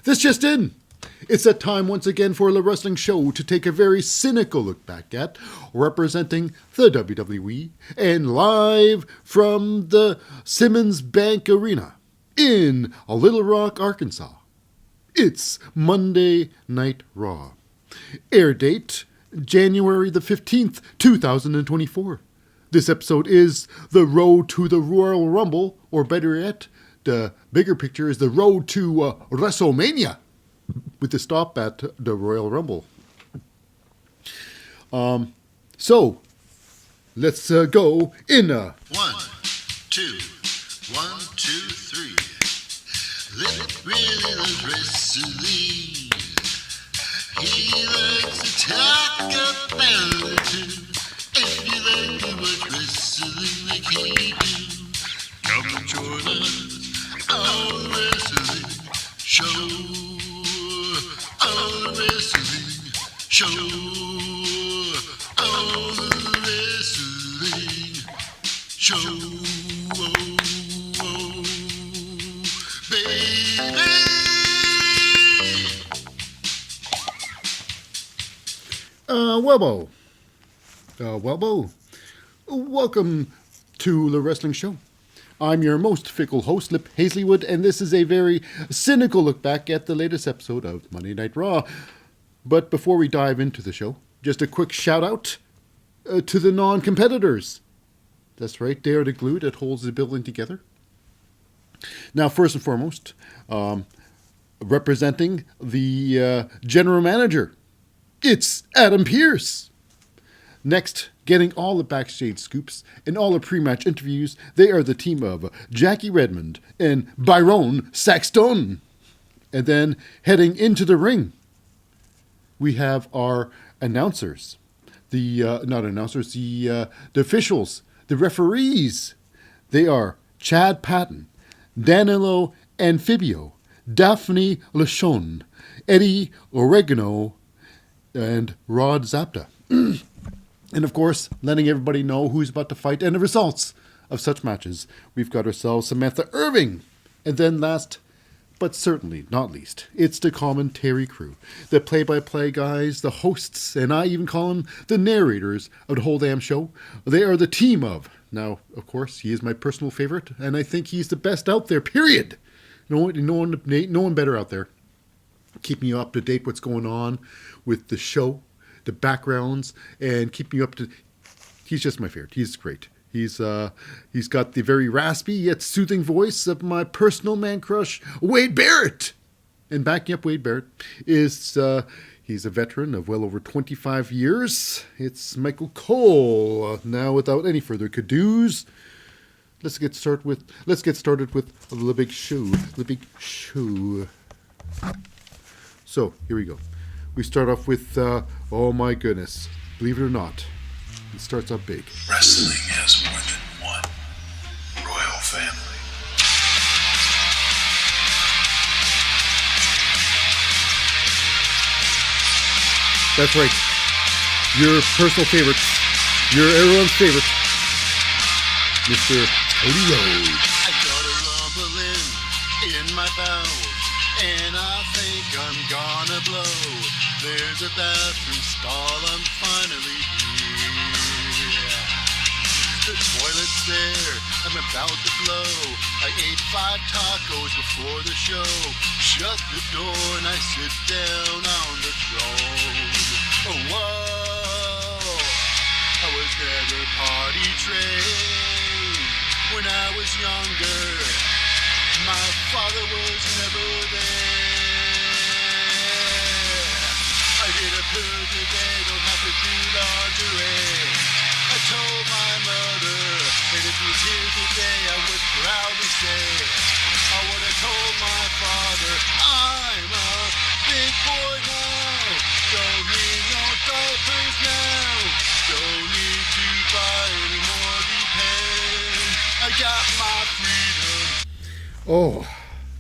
This just in. It's that time once again for the wrestling show to take a very cynical look back at representing the WWE and live from the Simmons Bank Arena in Little Rock, Arkansas. It's Monday Night Raw. Air date January the 15th, 2024. This episode is the road to the Royal Rumble, or better yet, the bigger picture is the road to WrestleMania, with the stop at the Royal Rumble. So, let's go in 1, 2, 1, 2, 3. Lip really loves wrestling. He likes to talk about it too. If you like to watch wrestling like he do, come and join us on the wrestling show. On the wrestling show. On the wrestling show. Baby. Welbo. Welcome to the wrestling show. I'm your most fickle host, Lip Hazlewood, and this is a very cynical look back at the latest episode of Monday Night Raw. But before we dive into the show, just a quick shout out to the non-competitors. That's right, they are the glue that holds the building together. Now, first and foremost, representing the general manager, it's Adam Pearce. Next, getting all the backstage scoops and all the pre-match interviews, they are the team of Jackie Redmond and Byron Saxton. And then, heading into the ring, we have our announcers. The officials, the referees. They are Chad Patton, Danilo Amphibio, Daphne Lachon, Eddie Oregano, and Rod Zapta. And of course, letting everybody know who's about to fight and the results of such matches. We've got ourselves Samantha Irving. And then last, but certainly not least, it's the commentary crew. The play-by-play guys, the hosts, and I even call them the narrators of the whole damn show. They are the team of. Now, of course, he is my personal favorite, and I think he's the best out there, period. No one better out there. Keeping you up to date what's going on with the show, the backgrounds, and keeping you up to... He's just my favorite. He's great. He's got the very raspy yet soothing voice of my personal man crush, Wade Barrett. And backing up Wade Barrett is... he's a veteran of well over 25 years. It's Michael Cole. Now, without any further ado, let's get started with the big show. The big show. So, here we go. We start off with, oh my goodness, believe it or not, it starts out big. Wrestling has more than one royal family. That's right. Your personal favorites. Your everyone's favorite. Mr. Cody Rhodes. I got a rumbling in my bowels, and I think I'm gonna blow. There's a bathroom stall, I'm finally here. The toilet's there, I'm about to blow. I ate 5 tacos before the show. Shut the door and I sit down on the throne. Oh, whoa, I was never party trained when I was younger. My father was never there. I did a poo today, don't have to do lingerie. I told my mother, and if he was here today, I would proudly say, I would have told my father, I'm a big boy now. Don't need no diapers now. Don't need to buy any more Depend. I got my freedom. Oh,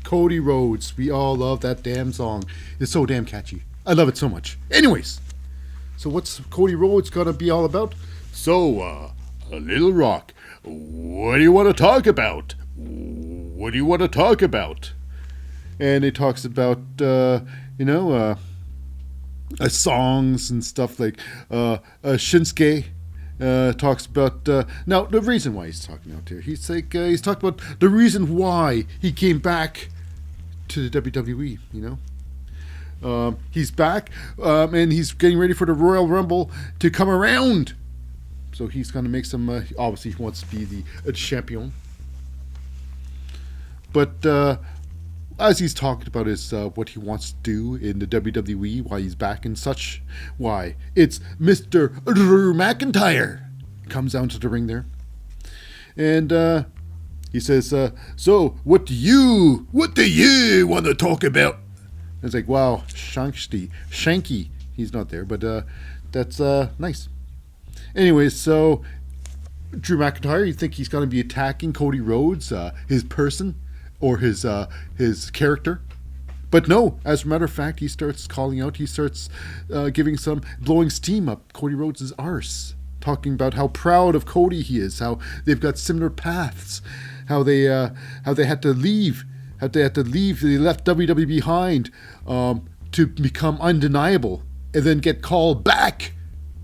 Cody Rhodes. We all love that damn song. It's so damn catchy. I love it so much. Anyways, so what's Cody Rhodes gonna be all about? So, Little Rock, what do you want to talk about? What do you want to talk about? and it talks about songs and stuff like Shinsuke. Talks about now the reason why he's talking out here. He's like he's talking about the reason why he came back to the WWE. He's back and he's getting ready for the Royal Rumble to come around. So he's going to make some. Obviously, he wants to be the champion. But as he's talking about is what he wants to do in the WWE, why he's back and such. Why it's Mr. Drew McIntyre comes down to the ring there, and he says, "So what do you want to talk about?" And it's like, wow, Shanky, he's not there, but that's nice. Anyways, so Drew McIntyre, you think he's going to be attacking Cody Rhodes, his person, or his character? But no, as a matter of fact, he starts calling out, he starts blowing steam up Cody Rhodes' arse, talking about how proud of Cody he is, how they've got similar paths, how they had to leave, they left WWE behind to become undeniable, and then get called back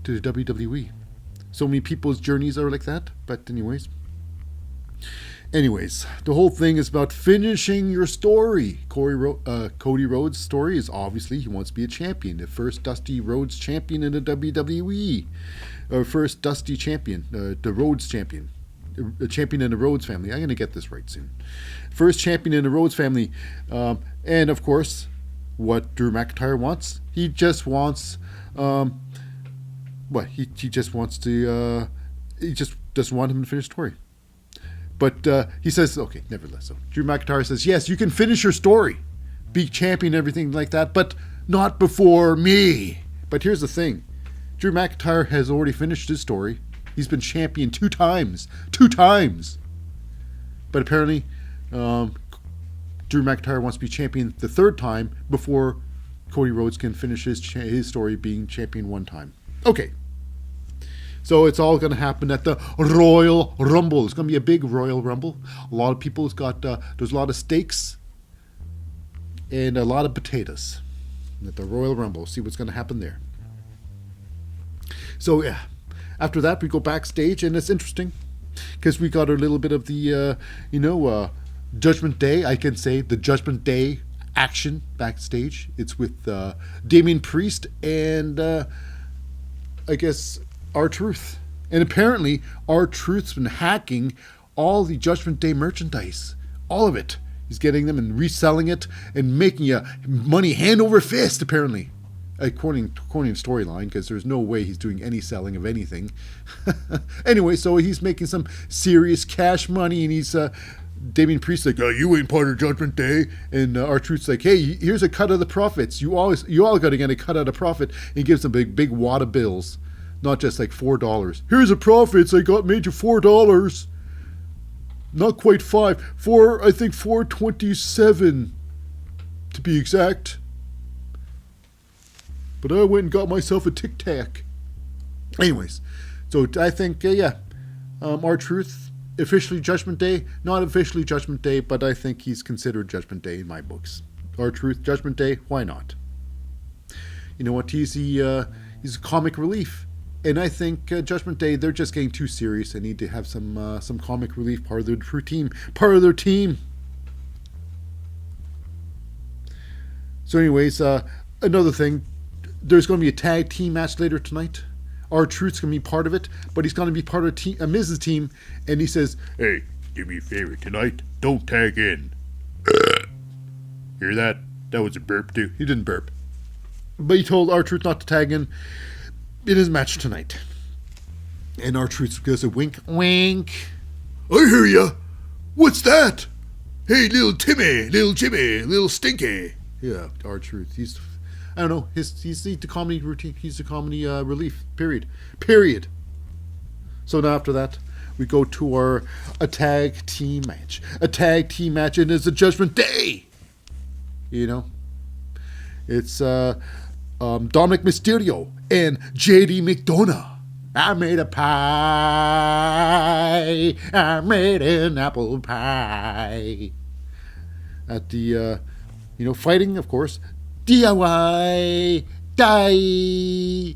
to the WWE. So many people's journeys are like that. But anyways, the whole thing is about finishing your story. Cody Rhodes' story is obviously he wants to be a champion, the first Dusty Rhodes champion in the WWE, first Dusty champion, the Rhodes champion, a champion in the Rhodes family. I'm going to get this right soon. First champion in the Rhodes family, and of course, what Drew McIntyre wants, he just wants. He just wants to. He just doesn't want him to finish the story. But he says, okay, nevertheless. So Drew McIntyre says, yes, you can finish your story, be champion, everything like that, but not before me. But here's the thing: Drew McIntyre has already finished his story. He's been champion two times. But apparently, Drew McIntyre wants to be champion the third time before Cody Rhodes can finish his story being champion one time. Okay. So it's all going to happen at the Royal Rumble. It's going to be a big Royal Rumble. A lot of people. There's a lot of steaks and a lot of potatoes at the Royal Rumble. See what's going to happen there. So yeah, after that we go backstage, and it's interesting because we got a little bit of the Judgment Day. I can say the Judgment Day action backstage. It's with Damian Priest and I guess R-Truth. And apparently R-Truth's been hacking all the Judgment Day merchandise. All of it. He's getting them and reselling it and making money hand over fist, apparently. According to storyline, because there's no way he's doing any selling of anything. Anyway, so he's making some serious cash money, and he's Damian Priest's like, you ain't part of Judgment Day. And R-Truth's like, hey, here's a cut of the profits. You all got to get a cut of the profit. And he gives him a big wad of bills. Not just like $4. Here's the profits I made you $4. Not quite $5. I think $4.27 to be exact. But I went and got myself a Tic Tac. Anyways, so I think R-Truth officially Judgment Day, not officially Judgment Day, but I think he's considered Judgment Day in my books. R-Truth Judgment Day, why not? You know what? He's a comic relief. And I think Judgment Day, they're just getting too serious. They need to have some comic relief, part of their team. So anyways, another thing, there's going to be a tag team match later tonight. R-Truth's going to be part of it, but he's going to be part of Miz's team, and he says, hey, do me a favor tonight, don't tag in. Hear that? That was a burp too. He didn't burp. But he told R-Truth not to tag in his match tonight. And R-Truth gives a wink. Wink. I hear ya. What's that? Hey, little Timmy, little Jimmy, little Stinky. Yeah, R-Truth. I don't know. He's the comedy routine. He's the comedy relief. Period. So now after that, we go to a tag team match. A tag team match, and it's a Judgment Day. It's Dominic Mysterio and JD McDonough. I made a pie. I made an apple pie. At the Fighting, of course. DIY, die,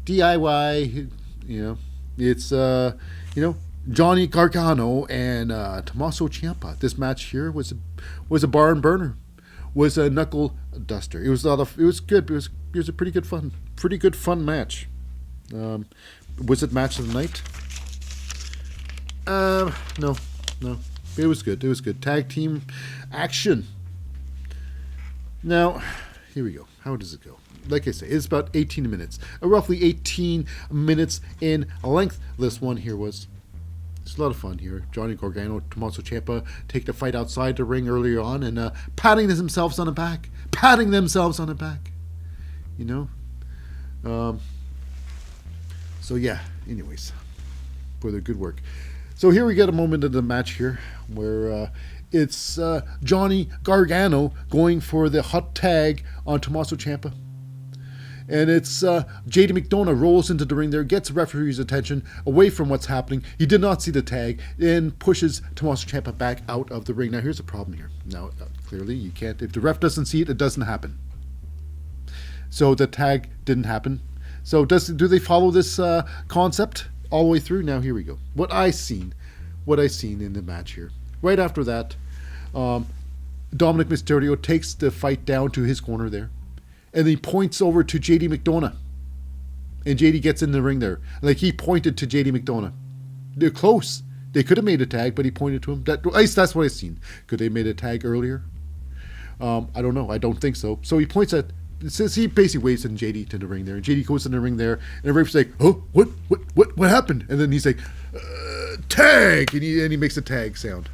DIY. It's Johnny Gargano and Tommaso Ciampa. This match here was a barn burner, was a knuckle duster. It was good. It was a pretty good fun match. Was it match of the night? No. It was good. Tag team action. Now, here we go. How does it go? Like I say, it's about 18 minutes. Roughly 18 minutes in length. This one here was. It's a lot of fun here. Johnny Gargano, Tommaso Ciampa take the fight outside the ring earlier on and patting themselves on the back. So yeah, anyways, for their good work. So here we get a moment of the match here where it's Johnny Gargano going for the hot tag on Tommaso Ciampa. And it's JD McDonough rolls into the ring there, gets the referee's attention away from what's happening. He did not see the tag and pushes Tommaso Ciampa back out of the ring. Now here's the problem here. Now clearly you can't, if the ref doesn't see it, it doesn't happen. So the tag didn't happen. So do they follow this concept all the way through? Now here we go. What I seen in the match here. Right after that, Dominic Mysterio takes the fight down to his corner there. And he points over to JD McDonough. And JD gets in the ring there. Like he pointed to JD McDonough. They're close. They could have made a tag, but he pointed to him. At least that's what I've seen. Could they have made a tag earlier? I don't know. I don't think so. So he points at, he basically waves in JD to the ring there. And JD goes in the ring there. And the referee's like, oh, what happened? And then he's like, tag! And he makes a tag sound.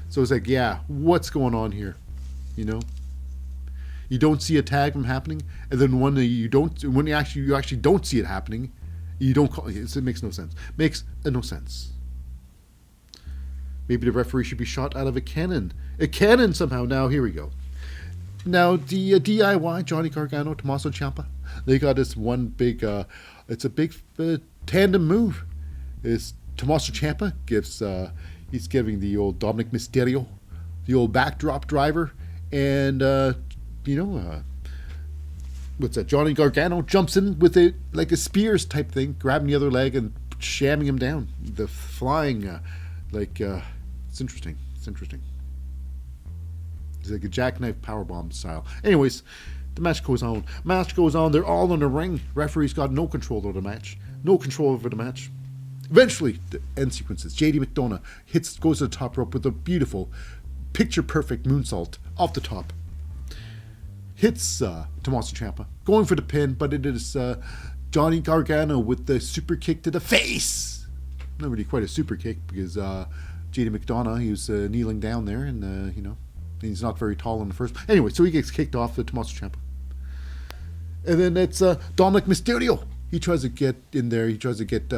So it's like, yeah, what's going on here? You don't see a tag from happening, and then when you actually don't see it happening, you don't call it. It makes no sense. Makes no sense. Maybe the referee should be shot out of a cannon. A cannon somehow. Now here we go. Now the DIY Johnny Gargano, Tommaso Ciampa. They got this one big. It's a big tandem move. Is Tommaso Ciampa gives. He's giving the old Dominic Mysterio, the old backdrop driver, and. What's that? Johnny Gargano jumps in with it like a Spears type thing, grabbing the other leg and shamming him down. The flying, it's interesting. It's like a jackknife powerbomb style. Anyways, the match goes on. They're all in the ring. Referee's got no control over the match. Eventually, the end sequences. JD McDonough goes to the top rope with a beautiful, picture-perfect moonsault off the top. Hits Tommaso Ciampa, going for the pin, but it is Johnny Gargano with the super kick to the face. Not really quite a super kick because JD McDonough, he was kneeling down there, and he's not very tall in the first. Anyway, so he gets kicked off the Tommaso Ciampa, and then it's Dominic Mysterio. He tries to get in there. He tries to get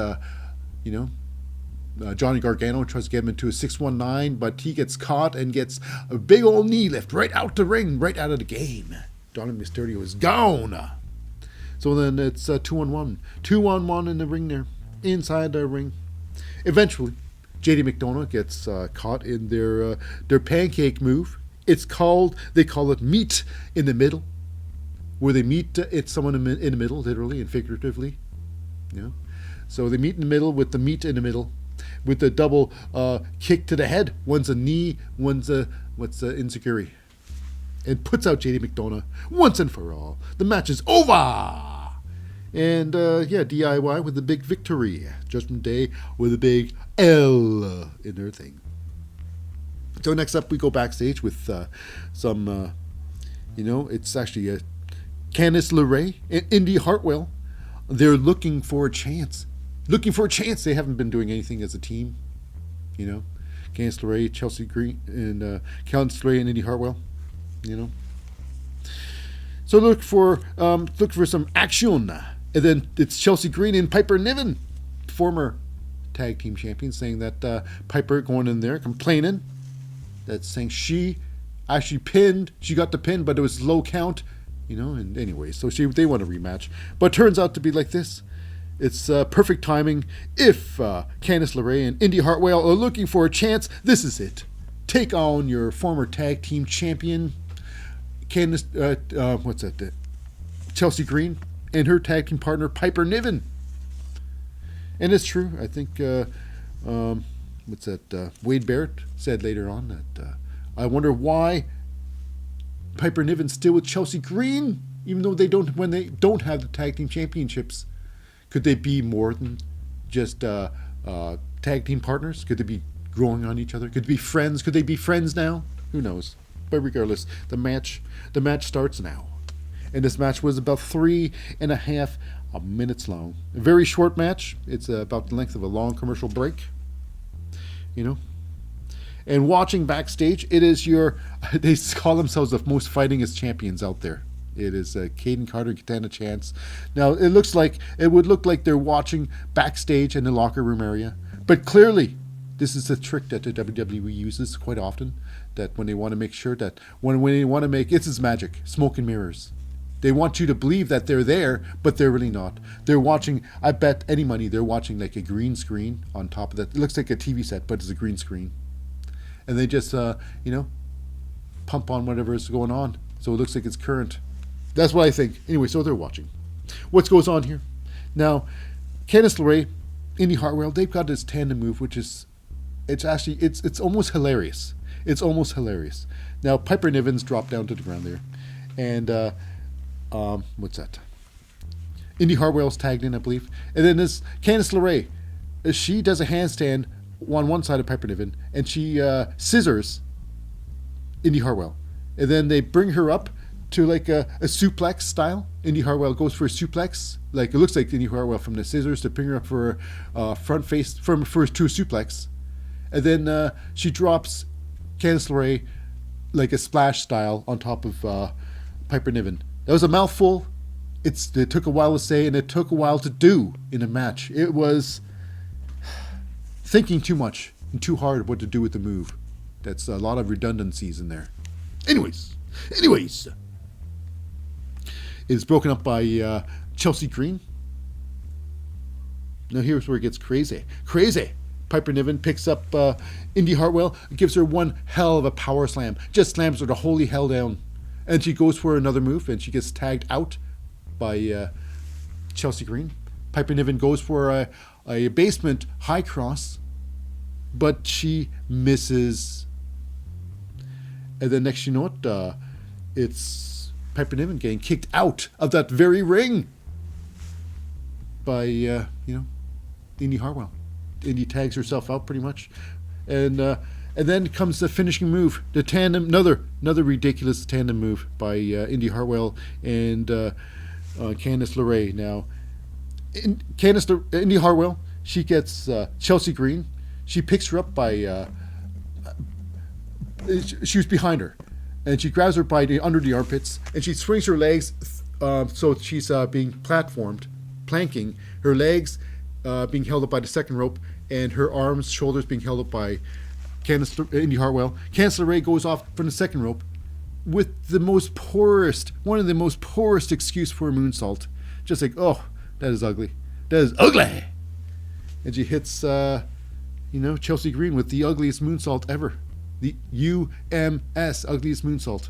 Johnny Gargano tries to get him into a 619, but he gets caught and gets a big old knee lift right out the ring, right out of the game. Dominic Mysterio is gone. So then it's 2-on-1. 2-on-1 in the ring there, inside the ring. Eventually, JD McDonough gets caught in their pancake move. They call it meet in the middle, where they meet someone in the middle, literally and figuratively. So they meet in the middle with the meat in the middle, with the double kick to the head. One's a knee, one's a enziguri. And puts out JD McDonough once and for all. The match is over! And DIY with the big victory. Judgment Day with a big L in their thing. So next up we go backstage with some, it's actually Candice LeRae and Indy Hartwell. They're looking for a chance. They haven't been doing anything as a team. Candice LeRae, Chelsea Green, and Candice LeRae and Indy Hartwell. So look for some action, and then it's Chelsea Green and Piper Niven, former tag team champions, saying that Piper going in there complaining, that's saying she actually she got the pin, but it was low count, and anyway, so they want a rematch, but it turns out to be like this. It's perfect timing. If Candice LeRae and Indy Hartwell are looking for a chance, this is it. take on your former tag team champion, Candice, Chelsea Green, and her tag team partner, Piper Niven. And it's true. I think, Wade Barrett said later on that, I wonder why Piper Niven's still with Chelsea Green, even though when they don't have the tag team championships. Could they be more than just tag team partners? Could they be growing on each other? Could they be friends? Could they be friends now? Who knows? But regardless, the match starts now. And this match was about 3.5 minutes long. A very short match. It's about the length of a long commercial break. You know? And watching backstage, it is they call themselves the most fightingest champions out there. It is Caden Carter and Katana Chance. Now, it would look like they're watching backstage in the locker room area. But clearly, this is a trick that the WWE uses quite often, that when they want to make sure that, when they want to make, it's magic, smoke and mirrors. They want you to believe that they're there, but they're really not. They're watching, I bet any money, they're watching like a green screen on top of that. It looks like a TV set, but it's a green screen. And they just, pump on whatever is going on. So it looks like it's current. That's what I think. Anyway, so they're watching. What goes on here? Now, Candice LeRae, Indy Hartwell, they've got this tandem move, which is, it's almost hilarious. It's almost hilarious. Now, Piper Niven's dropped down to the ground there. And, Indy Hartwell's tagged in, I believe. And then this Candice LeRae, she does a handstand on one side of Piper Niven, and she scissors Indy Hartwell. And then they bring her up to like a suplex style. Indy Hartwell goes for a suplex. Like, it looks like Indy Hartwell from the scissors to bring her up for a front face, to a suplex. And then she drops Candice LeRae like a splash style on top of Piper Niven. That was a mouthful. It took a while to say, and it took a while to do in a match. It was thinking too much and too hard what to do with the move. That's a lot of redundancies in there. Anyways. It's broken up by Chelsea Green. Now here's where it gets crazy. Piper Niven picks up Indy Hartwell, gives her one hell of a power slam. Just slams her to holy hell down. And she goes for another move, and she gets tagged out by Chelsea Green. Piper Niven goes for a basement high cross, but she misses. And then next you know it, it's Piper Niven getting kicked out of that very ring by, Indy Hartwell. Indy tags herself out pretty much. And then comes the finishing move, the tandem, another ridiculous tandem move by Indy Hartwell and Candice LeRae. Now, Indy Hartwell, she gets Chelsea Green. She picks her up by, she was behind her, and she grabs her by under the armpits, and she swings her legs, so she's being platformed, planking, her legs being held up by the second rope, and her arms, shoulders being held up by Indy Hartwell. Candice LeRae goes off from the second rope with one of the most poorest excuse for a moonsault. Just like, oh, that is ugly. And she hits, Chelsea Green with the ugliest moonsault ever. The UMS, ugliest moonsault.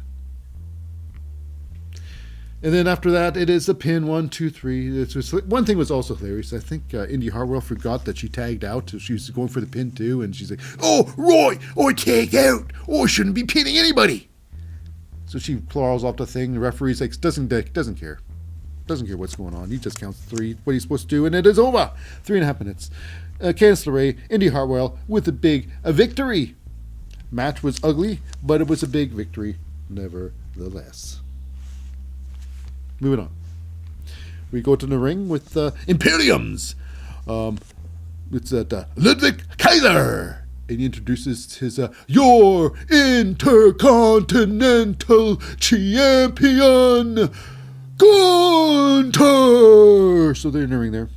And then after that, it is a pin, 1, 2, 3. One thing was also hilarious. I think Indy Hartwell forgot that she tagged out. So she was going for the pin too, and she's like, "Oh, Roy, I tagged out. Oh, I shouldn't be pinning anybody." So she claws off the thing. The referee's like, doesn't care. Doesn't care what's going on. He just counts 3, what he's supposed to do, and it is over. 3.5 minutes. Candice LeRae, Indy Hartwell with a victory. Match was ugly, but it was a big victory nevertheless. Moving on. We go to the ring with Imperiums. It's Ludwig Kaiser. And he introduces his your Intercontinental Champion, Gunther. So they're in the ring there.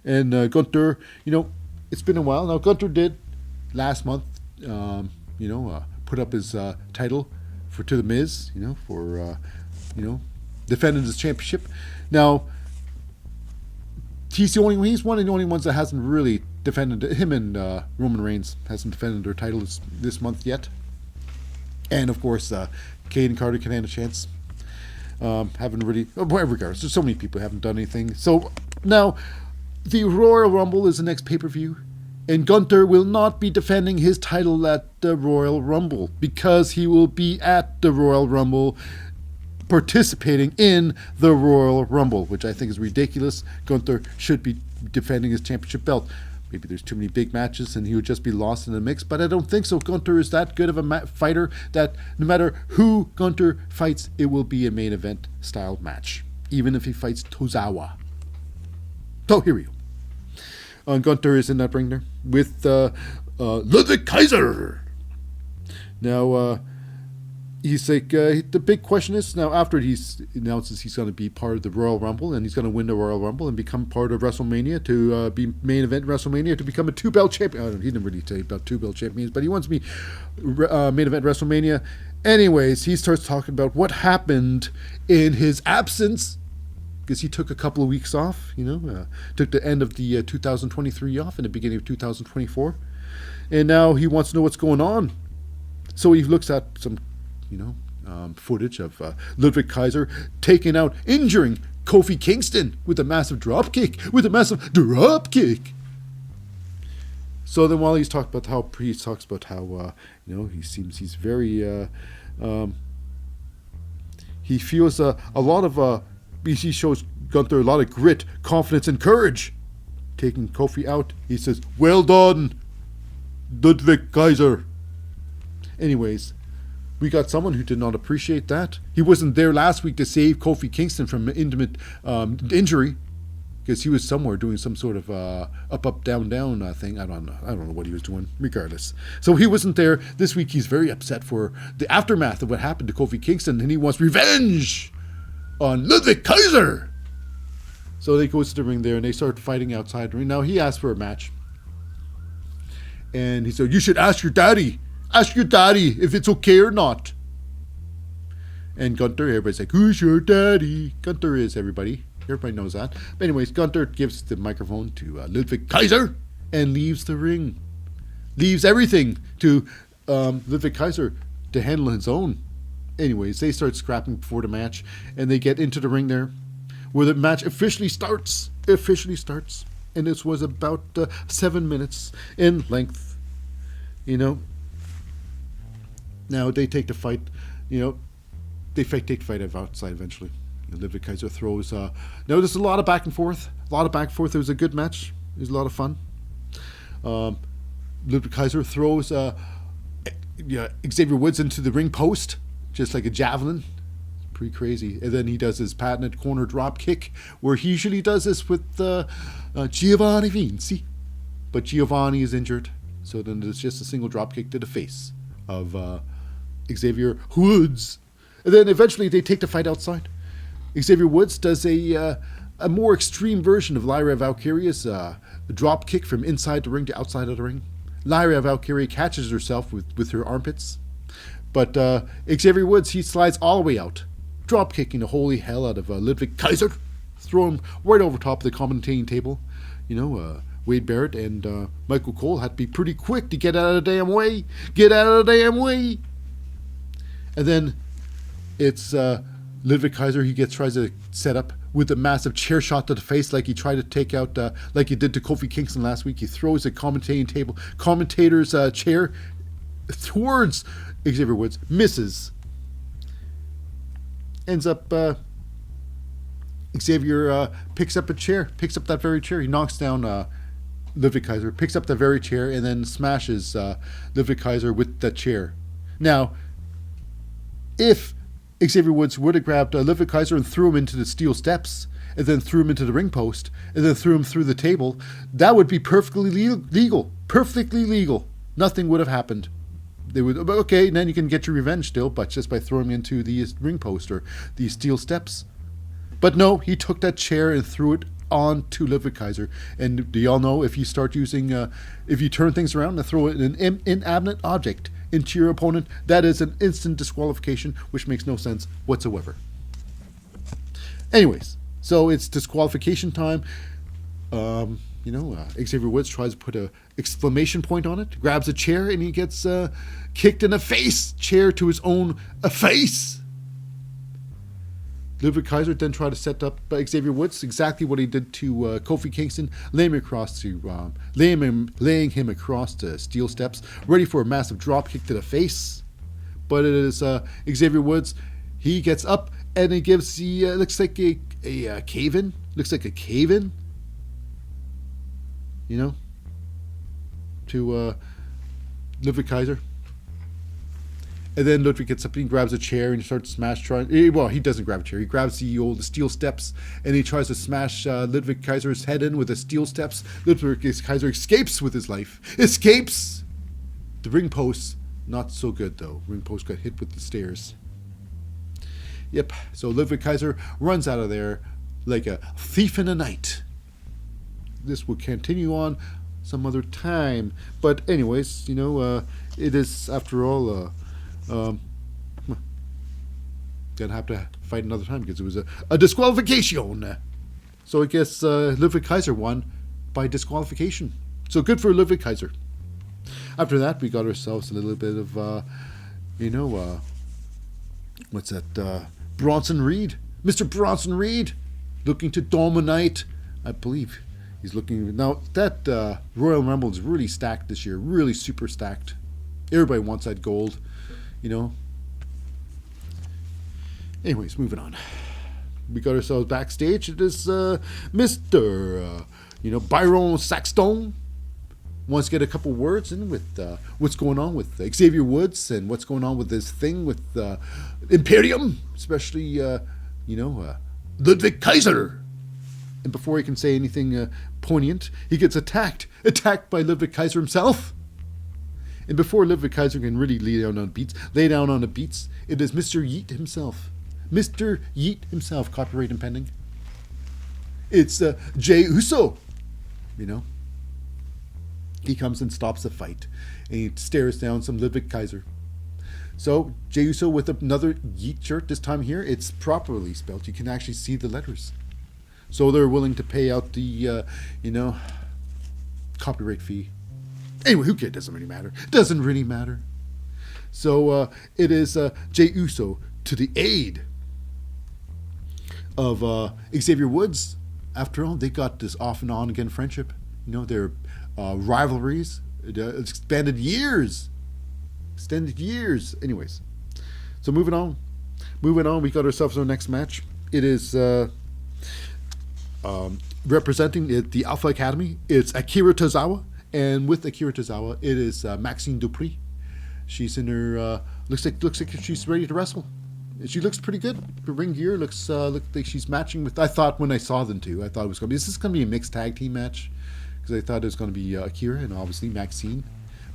And Gunther, it's been a while. Now, Gunther did last month, put up his title to The Miz, for, defending his championship. Now, he's one of the only ones that hasn't really defended him and Roman Reigns hasn't defended their titles this month yet. And of course, Cade and Carter can have a chance. Haven't really, regardless, there's so many people who haven't done anything. So now, the Royal Rumble is the next pay-per-view, and Gunther will not be defending his title at the Royal Rumble because he will be at the Royal Rumble participating in the Royal Rumble, which I think is ridiculous. Gunther should be defending his championship belt. Maybe there's too many big matches and he would just be lost in the mix, but I don't think so. Gunther is that good of a fighter that no matter who Gunther fights, it will be a main event style match, even if he fights Tozawa. So here we go. Gunther is in that ring there with Ludwig Kaiser. Now, he's like, the big question is, now after he announces he's going to be part of the Royal Rumble and he's going to win the Royal Rumble and become part of WrestleMania to be main event WrestleMania to become a 2-belt champion. He didn't really say about 2-belt champions, but he wants to be main event WrestleMania. Anyways, he starts talking about what happened in his absence, because he took a couple of weeks off, took the end of the 2023 off and the beginning of 2024. And now he wants to know what's going on. So he looks at some footage of Ludwig Kaiser injuring Kofi Kingston with a massive drop kick. So then while he talks about how he seems he's very, he feels a lot of, he shows Gunther a lot of grit, confidence, and courage. Taking Kofi out, he says, "Well done, Ludwig Kaiser." Anyways, we got someone who did not appreciate that. He wasn't there last week to save Kofi Kingston from an intimate injury because he was somewhere doing some sort of up, down thing. I don't know what he was doing, regardless. So he wasn't there. This week he's very upset for the aftermath of what happened to Kofi Kingston, and he wants revenge on Ludwig Kaiser. So they go to the ring there, and they start fighting outside the ring. Now he asked for a match. And he said, "You should ask your daddy. Ask your daddy if it's okay or not." And Gunther, everybody's like, "Who's your daddy?" Gunther is everybody. Everybody knows that. But anyways, Gunther gives the microphone to Ludwig Kaiser and leaves the ring. Leaves everything to Ludwig Kaiser to handle his own. Anyways, they start scrapping before the match, and they get into the ring there, where the match officially starts. And this was about 7 minutes in length. Now they take the fight, they take the fight outside eventually. Ludwig Kaiser throws, now there's a lot of back and forth. It was a good match. It was a lot of fun. Ludwig Kaiser throws Xavier Woods into the ring post, just like a javelin. Pretty crazy. And then he does his patented corner drop kick, where he usually does this with Giovanni Vinci. But Giovanni is injured, so then there's just a single drop kick to the face of Xavier Woods. And then eventually they take the fight outside. Xavier Woods does a more extreme version of Lyra Valkyria's drop kick from inside the ring to outside of the ring. Lyra Valkyria catches herself with her armpits. But Xavier Woods, he slides all the way out, drop kicking the holy hell out of Ludwig Kaiser, throw him right over top of the commentating table. Wade Barrett and Michael Cole had to be pretty quick to get out of the damn way. And then it's Ludwig Kaiser. He tries to set up with a massive chair shot to the face, like he tried to take out, like he did to Kofi Kingston last week. He throws the commentator's chair towards Xavier Woods, misses. Ends up, Xavier picks up that very chair. He knocks down Ludwig Kaiser, picks up the very chair, and then smashes Ludwig Kaiser with that chair. Now, if Xavier Woods would have grabbed Ludwig Kaiser and threw him into the steel steps, and then threw him into the ring post, and then threw him through the table, that would be perfectly legal. Perfectly legal. Nothing would have happened. They would, okay, then you can get your revenge still, but just by throwing him into the ring post or the steel steps. But no, he took that chair and threw it onto Ludwig Kaiser. And do y'all know, if you start using, if you turn things around and throw an inanimate object into your opponent, that is an instant disqualification, which makes no sense whatsoever. Anyways, so it's disqualification time. Xavier Woods tries to put a exclamation point on it, grabs a chair, and he gets kicked in the face. Chair to his own face. Ludwig Kaiser then tried to set up Xavier Woods, exactly what he did to Kofi Kingston, laying him across the steel steps, ready for a massive drop kick to the face. But it is Xavier Woods. He gets up and he gives the looks like a cave-in. Looks like a cave-in. To Ludwig Kaiser. And then Ludwig gets up and he grabs a chair and he starts to smash. Well, he doesn't grab a chair. He grabs the old steel steps and he tries to smash Ludwig Kaiser's head in with the steel steps. Ludwig Kaiser escapes with his life. Escapes! The ring post, not so good though. Ring post got hit with the stairs. Yep, so Ludwig Kaiser runs out of there like a thief in the night. This will continue on some other time. But anyways, it is, after all, gonna have to fight another time because it was a disqualification. So I guess Ludwig Kaiser won by disqualification. So good for Ludwig Kaiser. After that, we got ourselves a little bit of, what's that? Bronson Reed. Mr. Bronson Reed looking to dominate. I believe he's looking. Now, that Royal Rumble is really stacked this year. Really super stacked. Everybody wants that gold. Anyways, moving on. We got ourselves backstage. It is Mr. Byron Saxton wants to get a couple words in with what's going on with Xavier Woods and what's going on with this thing with Imperium, especially Ludwig Kaiser. And before he can say anything poignant, he gets attacked by Ludwig Kaiser himself. And before Ludwig Kaiser can really lay down on the beats, it is Mr. Yeet himself. Mr. Yeet himself, copyright impending. It's Jey Uso. He comes and stops the fight. And he stares down some Ludwig Kaiser. So, Jey Uso with another Yeet shirt. This time here, it's properly spelled. You can actually see the letters. So they're willing to pay out the, copyright fee. Anyway, who cares? Doesn't really matter. So it is Jey Uso to the aid of Xavier Woods. After all, they got this off and on again friendship. Their rivalries extended years. Anyways, so moving on, we got ourselves our next match. It is representing the Alpha Academy. It's Akira Tozawa. And with Akira Tozawa, it is Maxine Dupree. She's in her looks like she's ready to wrestle. She looks pretty good. Her ring gear looks like she's matching with. I thought when I saw them too, I thought it was going to be. Is this going to be a mixed tag team match? Because I thought it was going to be Akira and obviously Maxine.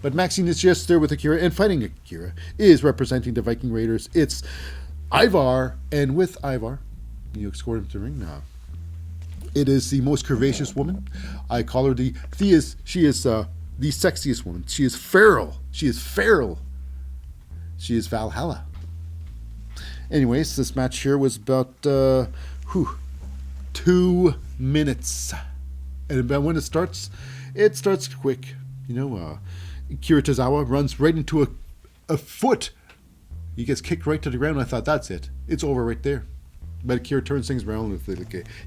But Maxine is just there with Akira and fighting Akira is representing the Viking Raiders. It's Ivar, and with Ivar, you escort him to the ring now. It is the most curvaceous woman. I call her she is the sexiest woman. She is feral. She is Valhalla. Anyways, this match here was about 2 minutes. And about when it starts quick. Akira Tozawa runs right into a foot. He gets kicked right to the ground. I thought, that's it. It's over right there. But Akira turns things around with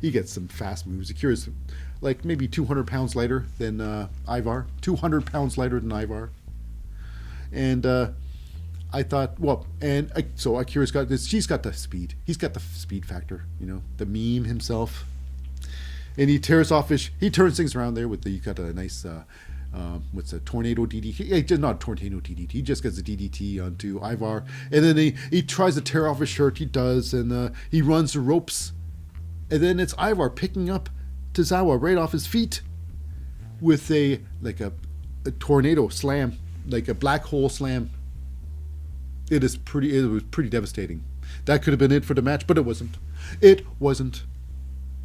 he gets some fast moves. Akira's like maybe 200 pounds lighter than Ivar. 200 pounds lighter than Ivar. And I thought, so Akira's got this. She's got the speed. He's got the speed factor. The meme himself. And he turns things around there with he got a nice what's a tornado DDT? Yeah, not tornado DDT. He just gets a DDT onto Ivar, and then he tries to tear off his shirt. He does, and he runs the ropes, and then it's Ivar picking up Tozawa right off his feet with a tornado slam, like a black hole slam. It was pretty devastating. That could have been it for the match, but it wasn't.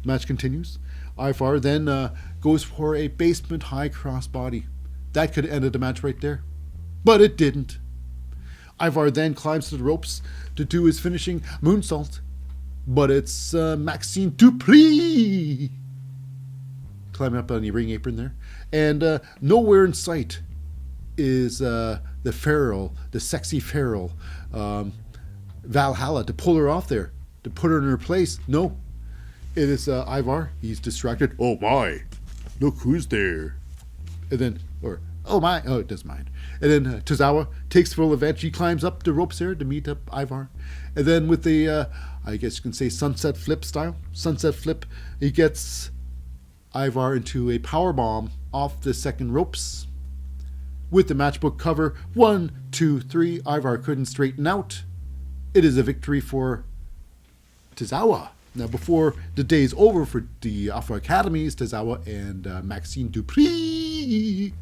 Match continues. Ivar then goes for a basement high crossbody. That could have ended the match right there. But it didn't. Ivar then climbs to the ropes to do his finishing moonsault. But it's Maxine Dupree climbing up on the ring apron there. And nowhere in sight is the feral, the sexy feral, Valhalla, to pull her off there, to put her in her place. No, it is Ivar. He's distracted. Oh my, look who's there. And then, or, oh my, oh, it doesn't mind. And then Tozawa takes full advantage. He climbs up the ropes there to meet up Ivar. And then with the, I guess you can say sunset flip style, sunset flip, he gets Ivar into a power bomb off the second ropes. With the matchbook cover, 1, 2, 3, Ivar couldn't straighten out. It is a victory for Tozawa. Now, before the day's over for the Alpha Academies, Tozawa and Maxine Dupree,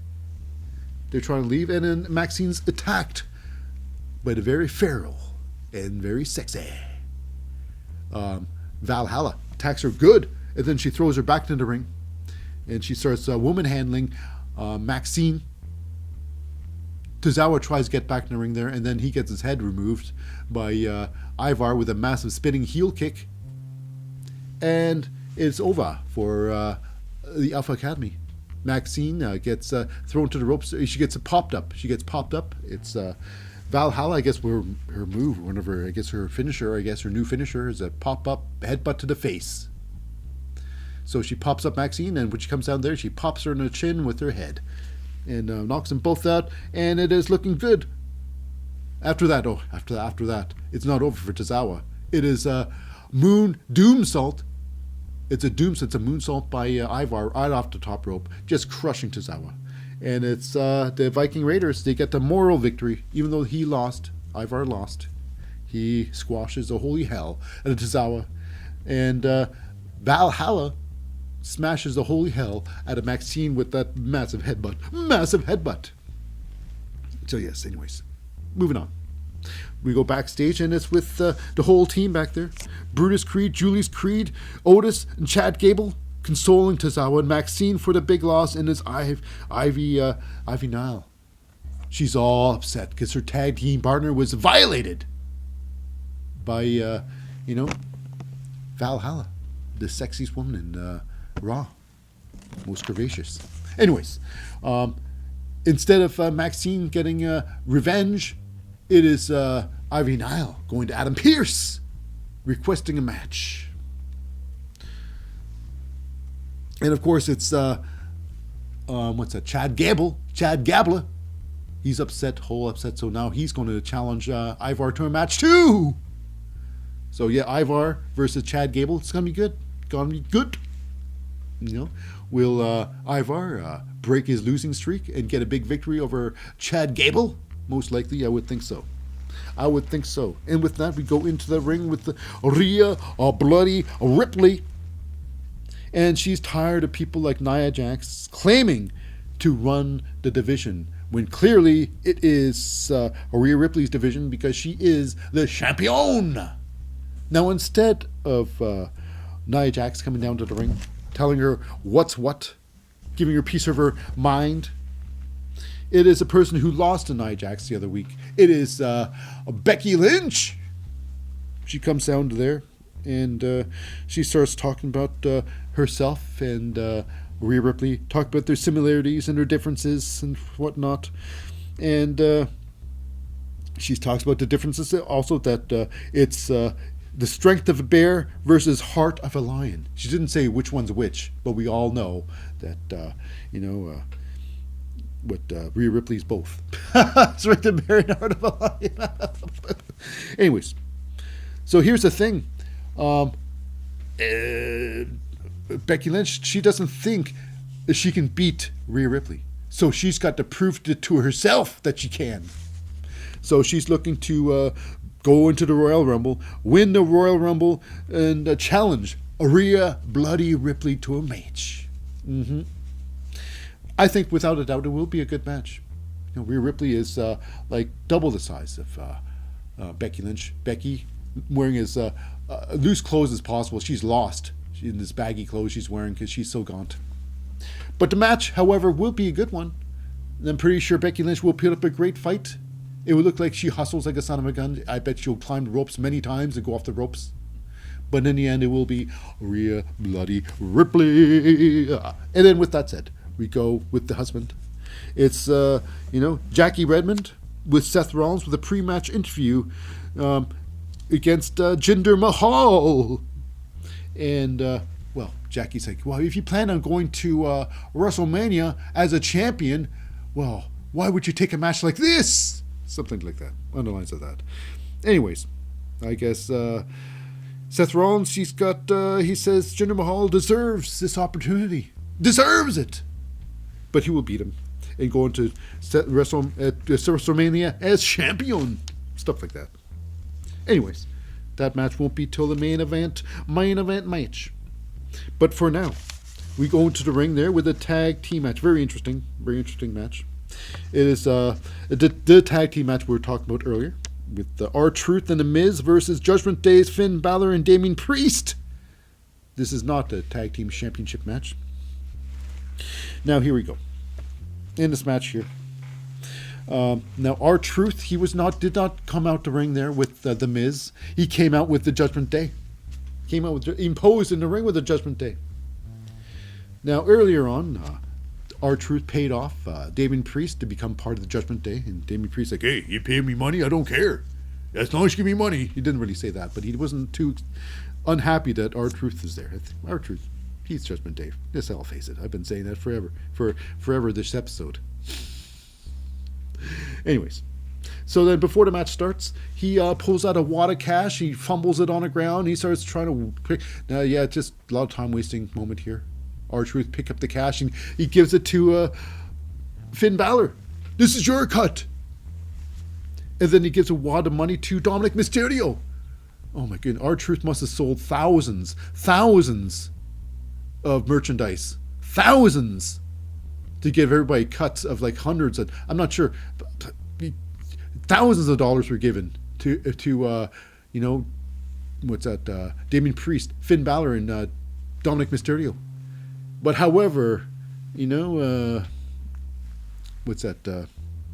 they're trying to leave, and then Maxine's attacked by the very feral and very sexy Valhalla. Attacks her good, and then she throws her back into the ring, and she starts woman handling Maxine. Tozawa tries to get back in the ring there, and then he gets his head removed by Ivar with a massive spinning heel kick. And it's over for the Alpha Academy. Maxine gets thrown to the ropes. She gets popped up. It's Valhalla, I guess, her move, one of her, I guess her finisher, her new finisher is a pop-up headbutt to the face. So she pops up Maxine, and when she comes down there, she pops her in the chin with her head. And knocks them both out, and it is looking good. After that, it's not over for Tozawa. It is Moon Doomsault. It's a moonsault by Ivar right off the top rope, just crushing Tozawa. And it's the Viking Raiders. They get the moral victory, even though he lost. Ivar lost. He squashes the holy hell out of Tozawa, and Valhalla smashes the holy hell out of Maxine with that massive headbutt. So yes, anyways, moving on. We go backstage, and it's with the whole team back there. Brutus Creed, Julius Creed, Otis, and Chad Gable consoling Tozawa and Maxine for the big loss, and it's Ivy Nile. She's all upset because her tag team partner was violated by, Valhalla, the sexiest woman in Raw. Most curvaceous. Anyways, instead of Maxine getting revenge, it is Ivy Nile going to Adam Pearce, requesting a match. And of course, it's Chad Gable. He's upset, so now he's going to challenge Ivar to a match too. So yeah, Ivar versus Chad Gable. It's gonna be good. Will Ivar break his losing streak and get a big victory over Chad Gable? Most likely, I would think so. And with that, we go into the ring with the Rhea Bloody Ripley. And she's tired of people like Nia Jax claiming to run the division, when clearly it is Rhea Ripley's division, because she is the champion. Now, instead of Nia Jax coming down to the ring, telling her what's what, giving her a piece of her mind, it is a person who lost to Nia Jax the other week. It is Becky Lynch. She comes down to there, and she starts talking about herself and Rhea Ripley, talk about their similarities and their differences and whatnot. And she talks about the differences also, that it's the strength of a bear versus heart of a lion. She didn't say which one's which, but we all know that, what Rhea Ripley's both. Strength of a bear and heart of a lion. Anyways, so here's the thing. Becky Lynch, she doesn't think that she can beat Rhea Ripley. So she's got to prove it to herself that she can. So she's looking to go into the Royal Rumble, win the Royal Rumble, and challenge Rhea Bloody Ripley to a match. I think without a doubt it will be a good match. Rhea Ripley is like double the size of Becky Lynch. Becky, wearing as loose clothes as possible. She's lost in this baggy clothes she's wearing because she's so gaunt. But the match, however, will be a good one. And I'm pretty sure Becky Lynch will put up a great fight. It will look like she hustles like a son of a gun. I bet she'll climb the ropes many times and go off the ropes. But in the end, it will be Rhea Bloody Ripley. And then with that said, we go with the husband. It's, Jackie Redmond with Seth Rollins with a pre-match interview against Jinder Mahal. And, Jackie's like, well, if you plan on going to WrestleMania as a champion, well, why would you take a match like this? Something like that. Underlines of that. Anyways, I guess Seth Rollins, he says Jinder Mahal deserves this opportunity. Deserves it! But he will beat him and go into WrestleMania as champion. Stuff like that. Anyways, that match won't be till the main event match. But for now, we go into the ring there with a tag team match. Very interesting match. It is the tag team match we were talking about earlier with R-Truth and The Miz versus Judgment Day's Finn Balor and Damian Priest. This is not a tag team championship match. Now here we go. In this match here. Now R-Truth, did not come out the ring there with The Miz. He came out with the Judgment Day. Imposed in the ring with the Judgment Day. Now earlier on, R-Truth paid off Damian Priest to become part of the Judgment Day, and Damian Priest like, hey, you pay me money, I don't care. As long as you give me money. He didn't really say that, but he wasn't too unhappy that R-Truth is there. R-Truth, he's Judgment Day. Yes, I'll face it. I've been saying that forever this episode. Anyways, so then before the match starts, he pulls out a wad of cash, he fumbles it on the ground, he starts trying to pick. Now, yeah, just a lot of time wasting moment here. R-Truth pick up the cash and he gives it to Finn Balor. This is your cut. And then he gives a wad of money to Dominic Mysterio. Oh my goodness, R-Truth must have sold thousands of merchandise. Thousands! To give everybody cuts of like hundreds of, I'm not sure, thousands of dollars were given to Damian Priest, Finn Balor, and Dominic Mysterio. But however,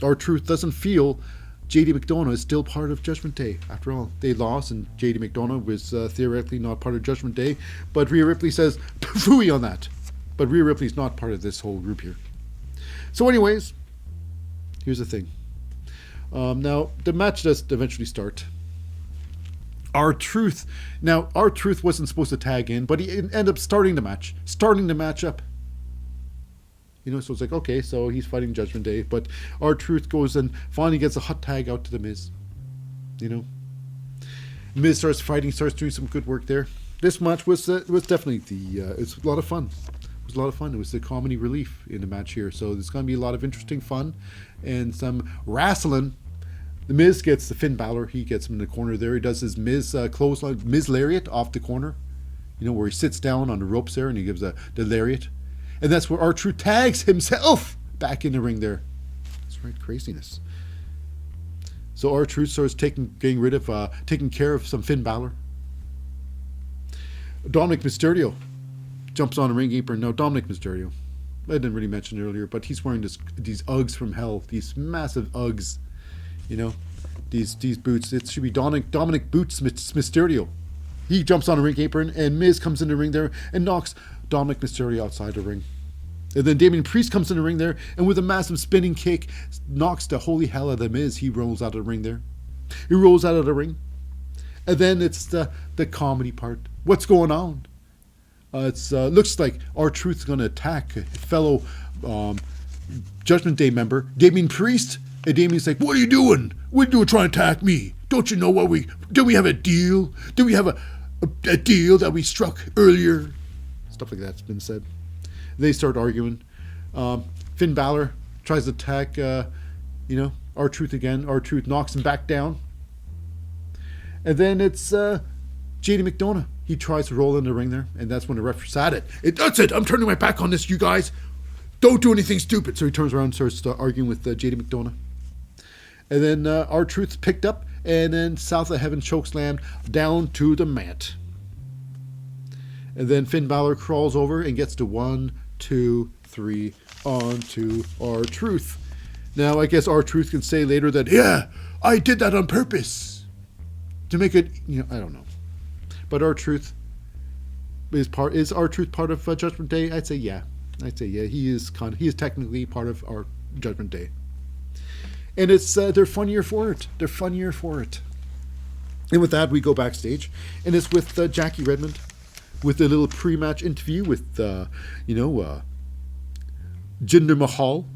R-Truth doesn't feel JD McDonough is still part of Judgment Day. After all, they lost, and JD McDonough was theoretically not part of Judgment Day. But Rhea Ripley says, phooey on that. But Rhea Ripley's not part of this whole group here. So anyways, here's the thing. Now, the match does eventually start. R-Truth wasn't supposed to tag in, but he ended up starting the match up. So it's like, okay, so he's fighting Judgment Day, but R-Truth goes and finally gets a hot tag out to the Miz. Miz starts fighting, starts doing some good work there. This match was definitely it's a lot of fun. It was the comedy relief in the match here, so there's going to be a lot of interesting fun and some wrestling. The Miz gets the Finn Balor. He gets him in the corner there. He does his Miz clothesline, Miz lariat off the corner. Where he sits down on the ropes there and he gives the lariat. And that's where R-Truth tags himself back in the ring there. That's right, craziness. So R-Truth starts taking care of some Finn Balor. Dominic Mysterio jumps on a ring apron. Now, Dominic Mysterio, I didn't really mention it earlier, but he's wearing these Uggs from hell, these massive Uggs. These boots. It should be Dominic Boots Mysterio. He jumps on a ring apron, and Miz comes in the ring there and knocks Dominic Mysterio outside the ring. And then Damian Priest comes in the ring there, and with a massive spinning kick, knocks the holy hell out of Miz. He rolls out of the ring there. And then it's the comedy part. What's going on? Looks like R-Truth's going to attack a fellow Judgment Day member, Damian Priest. And Damian's like, what are you doing? What are you doing trying to attack me? Don't you know do we have a deal? Do we have a deal that we struck earlier? Stuff like that's been said. They start arguing. Finn Balor tries to attack, R-Truth again. R-Truth knocks him back down. And then it's JD McDonough. He tries to roll in the ring there, and that's when the ref said it. That's it. I'm turning my back on this, you guys. Don't do anything stupid. So he turns around and starts arguing with JD McDonough. And then R-Truth's picked up, and then South of Heaven chokeslam down to the mat. And then Finn Balor crawls over and gets to 1, 2, 3 onto R-Truth. Now, I guess R-Truth can say later that, yeah, I did that on purpose. To make it, I don't know. But R-Truth is R-Truth part of Judgment Day? I'd say yeah. He is technically part of our Judgment Day. And it's they're funnier for it. And with that, we go backstage, and it's with Jackie Redmond with a little pre-match interview with Jinder Mahal,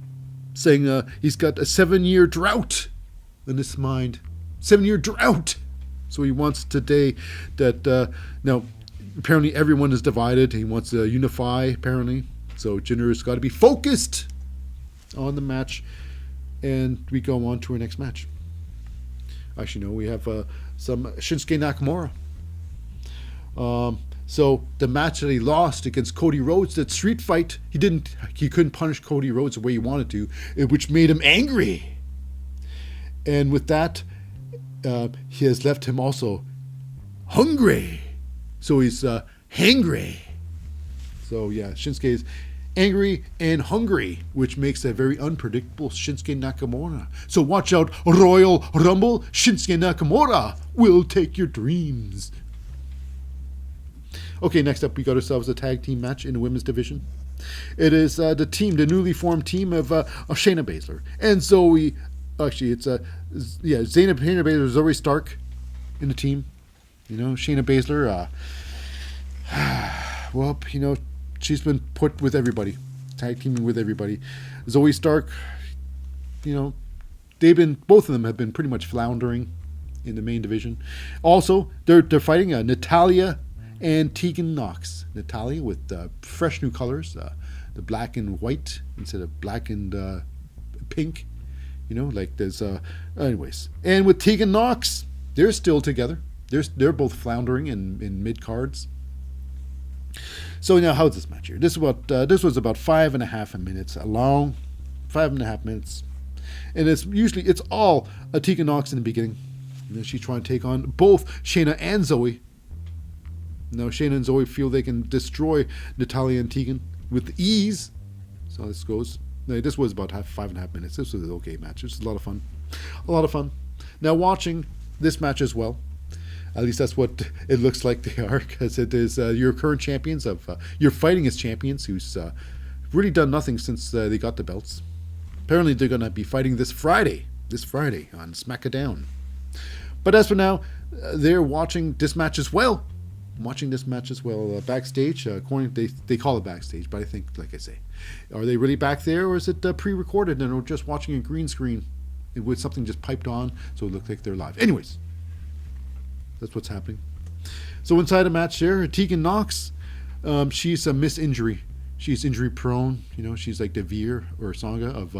saying he's got a 7-year drought in his mind. 7-year drought. So he wants today that now apparently everyone is divided. He wants to unify apparently. So Jinder's got to be focused on the match, and we go on to our next match. Actually, no, we have some Shinsuke Nakamura. So the match that he lost against Cody Rhodes, that street fight, he couldn't punish Cody Rhodes the way he wanted to, which made him angry. And with that, he has left him also hungry. So he's hangry. So yeah, Shinsuke is angry and hungry, which makes a very unpredictable Shinsuke Nakamura. So watch out, Royal Rumble, Shinsuke Nakamura will take your dreams. Okay, next up we got ourselves a tag team match in the women's division. It is the newly formed team of Shayna Baszler and Zoe. Actually, it's Shayna Baszler, Zoe Stark in the team. Shayna Baszler. Well, she's been put with everybody, tag teaming with everybody. Zoe Stark, both of them have been pretty much floundering in the main division. Also, they're fighting Natalya and Tegan Nox. Natalya with fresh new colors, the black and white instead of black and pink. Like there's anyways. And with Tegan Nox, they're still together. They're both floundering in mid cards. So now, how's this match here? This was about 5.5 minutes long, 5.5 minutes, and it's all Tegan Nox in the beginning. She's trying to take on both Shayna and Zoe. Now Shayna and Zoe feel they can destroy Natalya and Tegan with ease. So this goes. Now, this was about 5.5 minutes. This was an okay match. It was a lot of fun. Now watching this match as well. At least that's what it looks like they are, because it is your current champions you're fighting as champions who's really done nothing since they got the belts. Apparently they're going to be fighting this Friday on SmackDown. But as for now, they're watching this match as well. Backstage. According they call it backstage, but I think, like I say, are they really back there, or is it pre-recorded and we're just watching a green screen with something just piped on so it looks like they're live? Anyways. That's what's happening. So inside a match there, Tegan Nox, she's a injury. She's injury prone. She's like the Veer or Sangha of,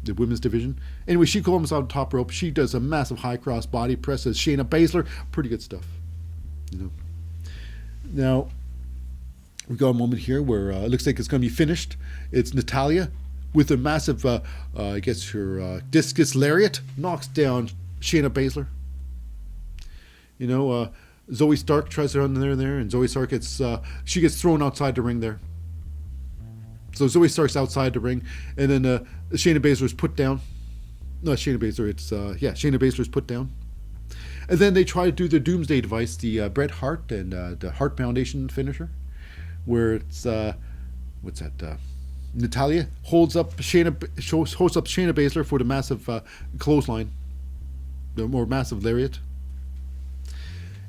the women's division. Anyway, she comes out top rope. She does a massive high cross body press as Shayna Baszler. Pretty good stuff. Now, we got a moment here where it looks like it's going to be finished. It's Natalya with a massive, her discus lariat knocks down Shayna Baszler. Zoe Stark tries to run there, and Zoe Stark gets thrown outside the ring there. So Zoe Stark's outside the ring, and then Shayna Baszler is put down. No, Shayna Baszler. Shayna Baszler is put down, and then they try to do the Doomsday device, the Bret Hart and the Hart Foundation finisher, where it's Natalya holds up Shayna Baszler for the massive clothesline, the more massive lariat.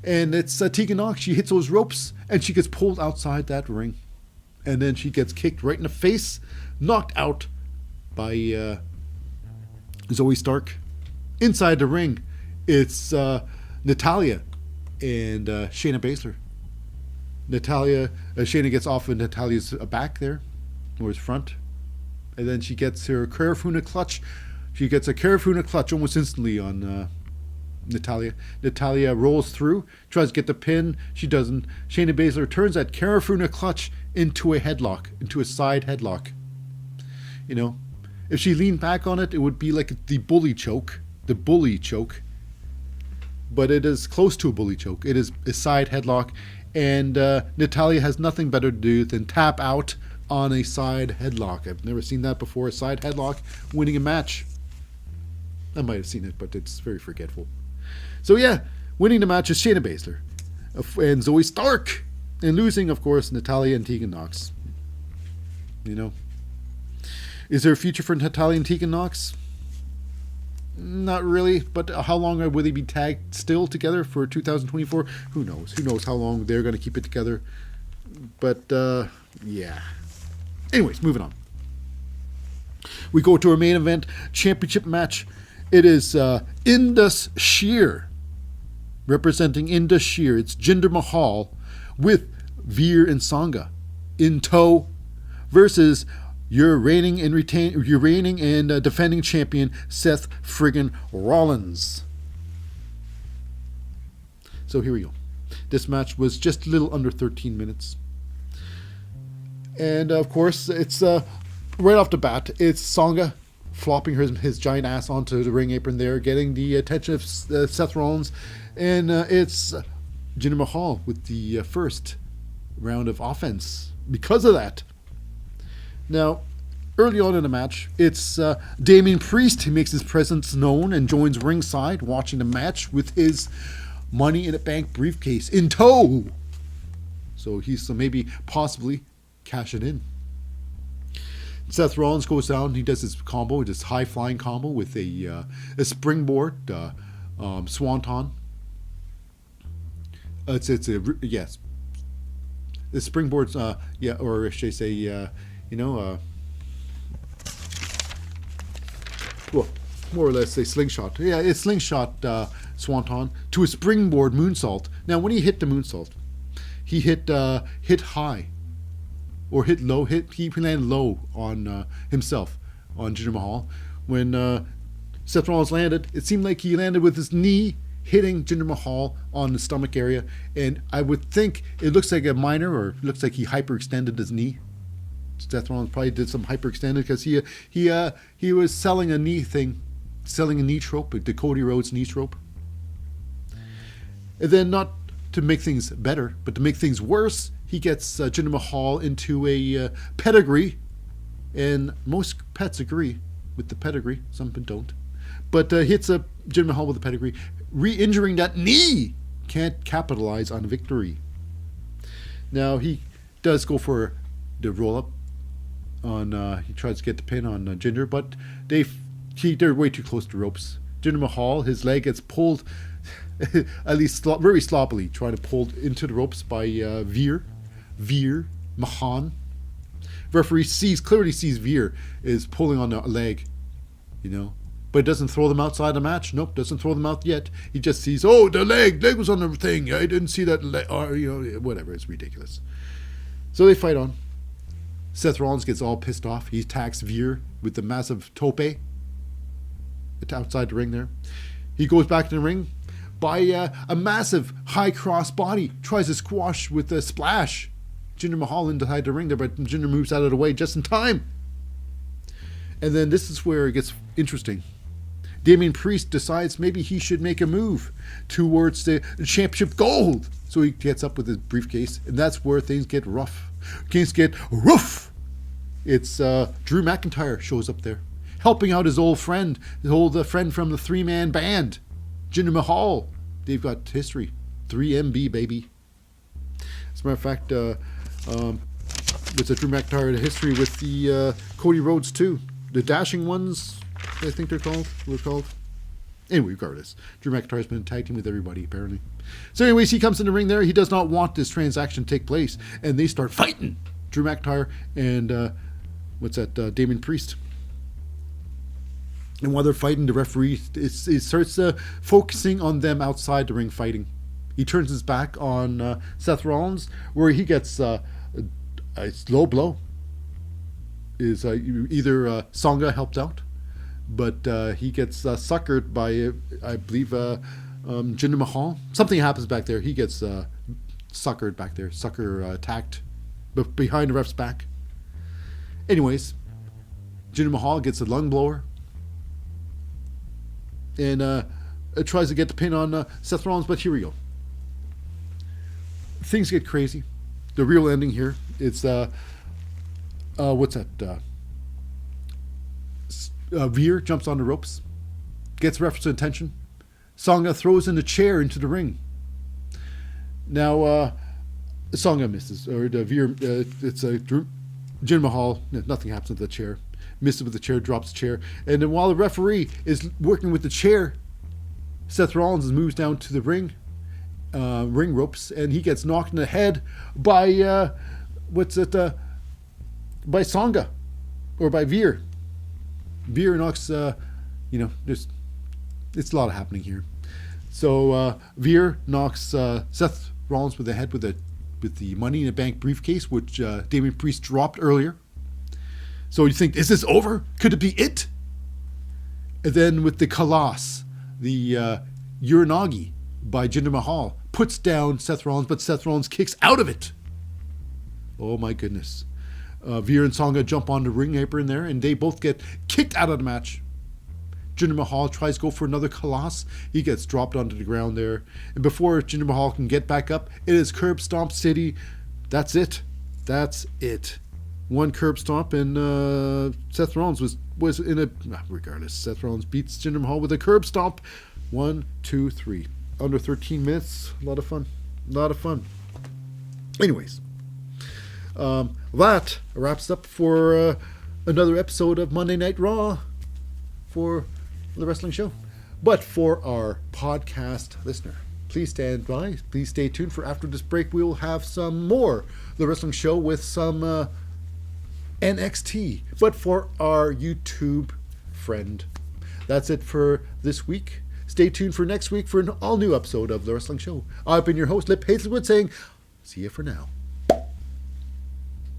And it's Tegan Nox. She hits those ropes, and she gets pulled outside that ring. And then she gets kicked right in the face, knocked out by Zoe Stark. Inside the ring, it's Natalya and Shayna Baszler. Shayna gets off of Natalya's back there, or his front. And then she gets her Carafuna clutch. She gets a Carafuna clutch almost instantly on Natalya. Natalya rolls through, tries to get the pin. She doesn't. Shayna Baszler turns that Carafuna clutch into a headlock, into a side headlock. If she leaned back on it, it would be like the bully choke. But it is close to a bully choke. It is a side headlock, and Natalya has nothing better to do than tap out on a side headlock. I've never seen that before. A side headlock winning a match. I might have seen it, but it's very forgetful. So yeah, winning the match is Shayna Baszler. and Zoe Stark. And losing, of course, Natalya and Tegan Nox. You know. Is there a future for Natalya and Tegan Nox? Not really, but how long will they be tagged still together for 2024? Who knows? Who knows how long they're going to keep it together? But, yeah. Anyways, moving on. We go to our main event championship match. It is Indus Sher. Representing Indus Sher. It's Jinder Mahal with Veer and Sangha in tow versus your reigning and defending champion Seth friggin' Rollins. So here we go. This match was just a little under 13 minutes. And of course, it's right off the bat, it's Sangha flopping his giant ass onto the ring apron there, getting the attention of Seth Rollins. And it's Jinder Mahal with the first round of offense because of that. Now, early on in the match, it's Damian Priest who makes his presence known and joins ringside, watching the match with his Money in the Bank briefcase in tow. So he's maybe possibly cashing in. Seth Rollins goes down. He does his combo, this high flying combo with a springboard swanton. Yes. The springboard's or should I say well, more or less a slingshot. Yeah, it's slingshot swanton to a springboard moonsault. Now, when he hit the moonsault, he hit high or hit low. He landed low on himself, on Jinder Mahal. When Seth Rollins landed, it seemed like he landed with his knee hitting Jinder Mahal on the stomach area, and I would think it looks like a minor, or it looks like he hyperextended his knee. Seth Rollins probably did some hyperextended because he was selling a knee trope, the Cody Rhodes knee trope. And then, not to make things better, but to make things worse, he gets Jinder Mahal into a pedigree, and most pets agree with the pedigree. Some don't, but hits Jinder Mahal with a pedigree, re-injuring that knee. Can't capitalize on victory. Now he does go for the roll-up. He tries to get the pin on Jinder, but they're way too close to ropes. Jinder Mahal, his leg gets pulled, at least very sloppily, trying to pull into the ropes by Veer Mahan. Referee clearly sees Veer is pulling on the leg, but it doesn't throw them outside the match. Nope, doesn't throw them out yet. He just sees, the leg was on the thing. I didn't see that leg, whatever. It's ridiculous. So they fight on. Seth Rollins gets all pissed off. He attacks Veer with the massive tope outside the ring there. He goes back to the ring by a massive high cross body. Tries to squash with a splash Jinder Mahal inside the ring there, but Jinder moves out of the way just in time. And then this is where it gets interesting. Damian Priest decides maybe he should make a move towards the championship gold. So he gets up with his briefcase, and that's where things get rough. Things get rough. It's Drew McIntyre shows up there, helping out his old friend from the three-man band, Jinder Mahal. They've got history. 3MB, baby. As a matter of fact, with the Drew McIntyre history with the Cody Rhodes too. The Dashing Ones, I think were called. Anyway, regardless, Drew McIntyre's been tag team with everybody, apparently. So anyways, he comes in the ring there. He does not want this transaction to take place, and they start fighting. Drew McIntyre and, Damian Priest. And while they're fighting, the referee starts focusing on them outside the ring fighting. He turns his back on Seth Rollins, where he gets a low blow. Is either Sangha helped out, but he gets suckered by, I believe, Jinder Mahal. Something happens back there. He gets suckered back there. Attacked behind the ref's back. Anyways, Jinder Mahal gets a lung blower and tries to get the pin on Seth Rollins, but here we go. Things get crazy. The real ending here, it's Veer jumps on the ropes, gets referee's attention. Sangha throws in a chair into the ring. Now, Songa misses, or the Veer, it's a Jinder Mahal. Nothing happens with the chair. Misses with the chair, drops the chair, and then while the referee is working with the chair, Seth Rollins moves down to the ring ropes, and he gets knocked in the head by by Songa, or by Veer. Veer knocks, it's a lot of happening here. So Veer knocks Seth Rollins with the head with the Money in the Bank briefcase, which Damian Priest dropped earlier. So you think, is this over? Could it be it? And then with the Kalash, the Uranagi by Jinder Mahal puts down Seth Rollins, but Seth Rollins kicks out of it. Oh my goodness. Veer and Songa jump on the ring apron there, and they both get kicked out of the match. Jinder Mahal tries to go for another Kalash. He gets dropped onto the ground there. And before Jinder Mahal can get back up, it is Curb Stomp City. That's it. One curb stomp, and Seth Rollins was in a... Regardless, Seth Rollins beats Jinder Mahal with a curb stomp. 1, 2, 3. Under 13 minutes. A lot of fun. Anyways. That wraps up for another episode of Monday Night Raw for the wrestling show. But for our podcast listener, please stand by. Please stay tuned for after this break. We will have some more The Wrestling Show with some NXT. But for our YouTube friend, that's it for this week. Stay tuned for next week for an all-new episode of The Wrestling Show. I've been your host, Lip Hazlewood, saying, see you for now.